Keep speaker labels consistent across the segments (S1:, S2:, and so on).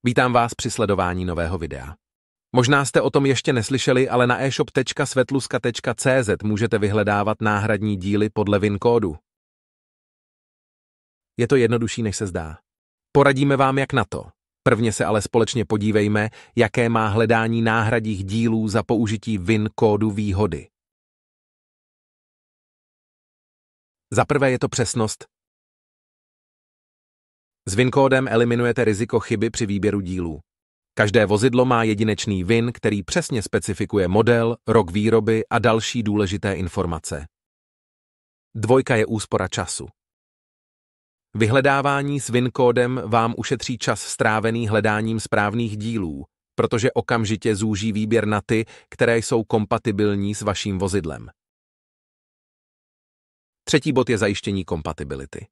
S1: Vítám vás při sledování nového videa. Možná jste o tom ještě neslyšeli, ale na eshop.svetluska.cz můžete vyhledávat náhradní díly podle VIN kódu. Je to jednodušší, než se zdá. Poradíme vám, jak na to. Prvně se ale společně podívejme, jaké má hledání náhradních dílů za použití VIN kódu výhody. Za prvé je to přesnost. S VIN kódem eliminujete riziko chyby při výběru dílů. Každé vozidlo má jedinečný VIN, který přesně specifikuje model, rok výroby a další důležité informace. Dvojka je úspora času. Vyhledávání s VIN kódem vám ušetří čas strávený hledáním správných dílů, protože okamžitě zúží výběr na ty, které jsou kompatibilní s vaším vozidlem. Třetí bod je zajištění kompatibility.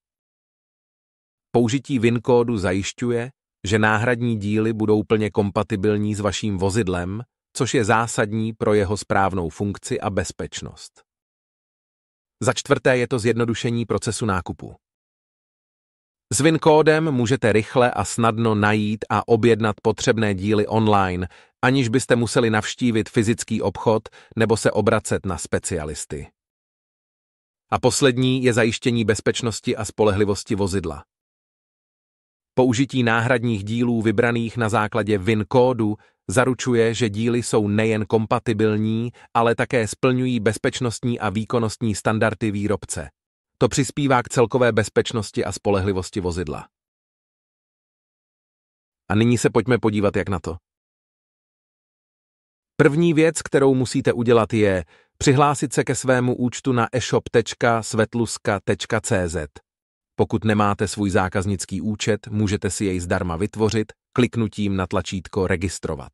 S1: Použití VIN kódu zajišťuje, že náhradní díly budou plně kompatibilní s vaším vozidlem, což je zásadní pro jeho správnou funkci a bezpečnost. Za čtvrté je to zjednodušení procesu nákupu. S VIN kódem můžete rychle a snadno najít a objednat potřebné díly online, aniž byste museli navštívit fyzický obchod nebo se obracet na specialisty. A poslední je zajištění bezpečnosti a spolehlivosti vozidla. Použití náhradních dílů vybraných na základě VIN kódu zaručuje, že díly jsou nejen kompatibilní, ale také splňují bezpečnostní a výkonnostní standardy výrobce. To přispívá k celkové bezpečnosti a spolehlivosti vozidla. A nyní se pojďme podívat, jak na to. První věc, kterou musíte udělat, je přihlásit se ke svému účtu na eshop.svetluska.cz. Pokud nemáte svůj zákaznický účet, můžete si jej zdarma vytvořit kliknutím na tlačítko Registrovat.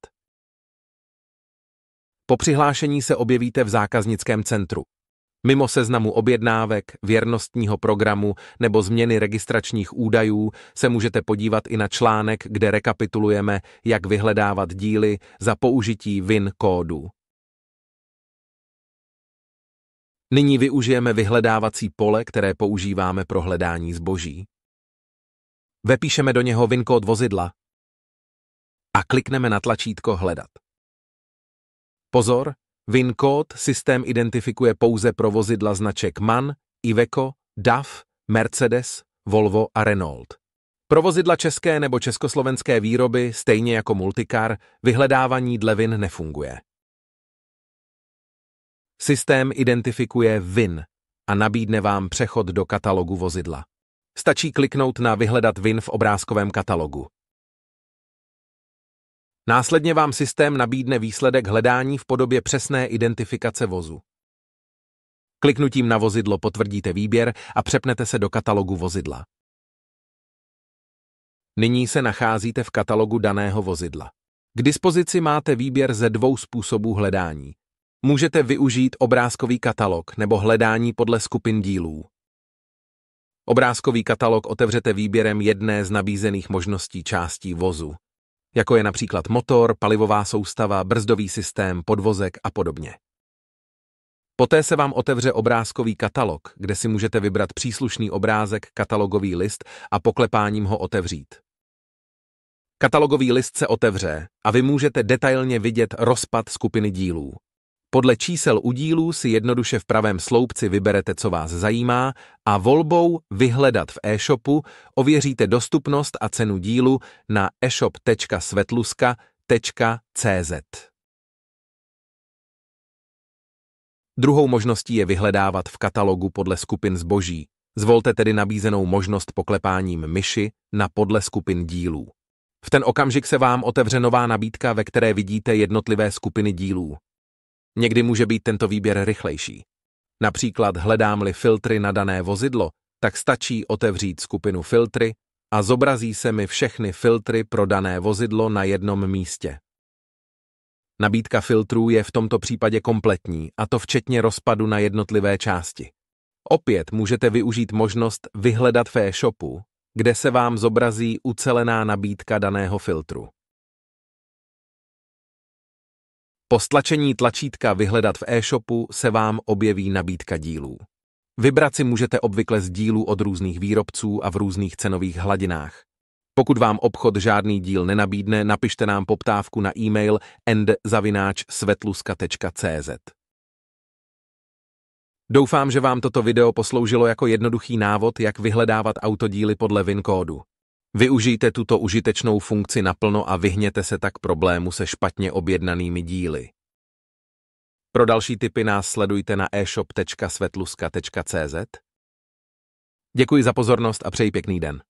S1: Po přihlášení se objevíte v zákaznickém centru. Mimo seznamu objednávek, věrnostního programu nebo změny registračních údajů se můžete podívat i na článek, kde rekapitulujeme, jak vyhledávat díly za použití VIN kódu. Nyní využijeme vyhledávací pole, které používáme pro hledání zboží. Vepíšeme do něho VIN kód vozidla a klikneme na tlačítko Hledat. Pozor, VIN kód systém identifikuje pouze pro vozidla značek MAN, Iveco, DAF, Mercedes, Volvo a Renault. Pro vozidla české nebo československé výroby, stejně jako Multicar, vyhledávání dle VIN nefunguje. Systém identifikuje VIN a nabídne vám přechod do katalogu vozidla. Stačí kliknout na Vyhledat VIN v obrázkovém katalogu. Následně vám systém nabídne výsledek hledání v podobě přesné identifikace vozu. Kliknutím na vozidlo potvrdíte výběr a přepnete se do katalogu vozidla. Nyní se nacházíte v katalogu daného vozidla. K dispozici máte výběr ze dvou způsobů hledání. Můžete využít obrázkový katalog nebo hledání podle skupin dílů. Obrázkový katalog otevřete výběrem jedné z nabízených možností částí vozu, jako je například motor, palivová soustava, brzdový systém, podvozek a podobně. Poté se vám otevře obrázkový katalog, kde si můžete vybrat příslušný obrázek, katalogový list a poklepáním ho otevřít. Katalogový list se otevře a vy můžete detailně vidět rozpad skupiny dílů. Podle čísel u dílů si jednoduše v pravém sloupci vyberete, co vás zajímá, a volbou Vyhledat v e-shopu ověříte dostupnost a cenu dílu na eshop.svetluska.cz. Druhou možností je vyhledávat v katalogu podle skupin zboží. Zvolte tedy nabízenou možnost poklepáním myši na podle skupin dílů. V ten okamžik se vám otevře nová nabídka, ve které vidíte jednotlivé skupiny dílů. Někdy může být tento výběr rychlejší. Například hledám-li filtry na dané vozidlo, tak stačí otevřít skupinu filtry a zobrazí se mi všechny filtry pro dané vozidlo na jednom místě. Nabídka filtrů je v tomto případě kompletní, a to včetně rozpadu na jednotlivé části. Opět můžete využít možnost Vyhledat v e-shopu, kde se vám zobrazí ucelená nabídka daného filtru. Po stlačení tlačítka Vyhledat v e-shopu se vám objeví nabídka dílů. Vybrat si můžete obvykle z dílů od různých výrobců a v různých cenových hladinách. Pokud vám obchod žádný díl nenabídne, napište nám poptávku na e-mail end@svetluska.cz. Doufám, že vám toto video posloužilo jako jednoduchý návod, jak vyhledávat autodíly podle VIN kódu. Využijte tuto užitečnou funkci naplno a vyhněte se tak problému se špatně objednanými díly. Pro další tipy nás sledujte na e-shop.svetluska.cz. Děkuji za pozornost a přeji pěkný den.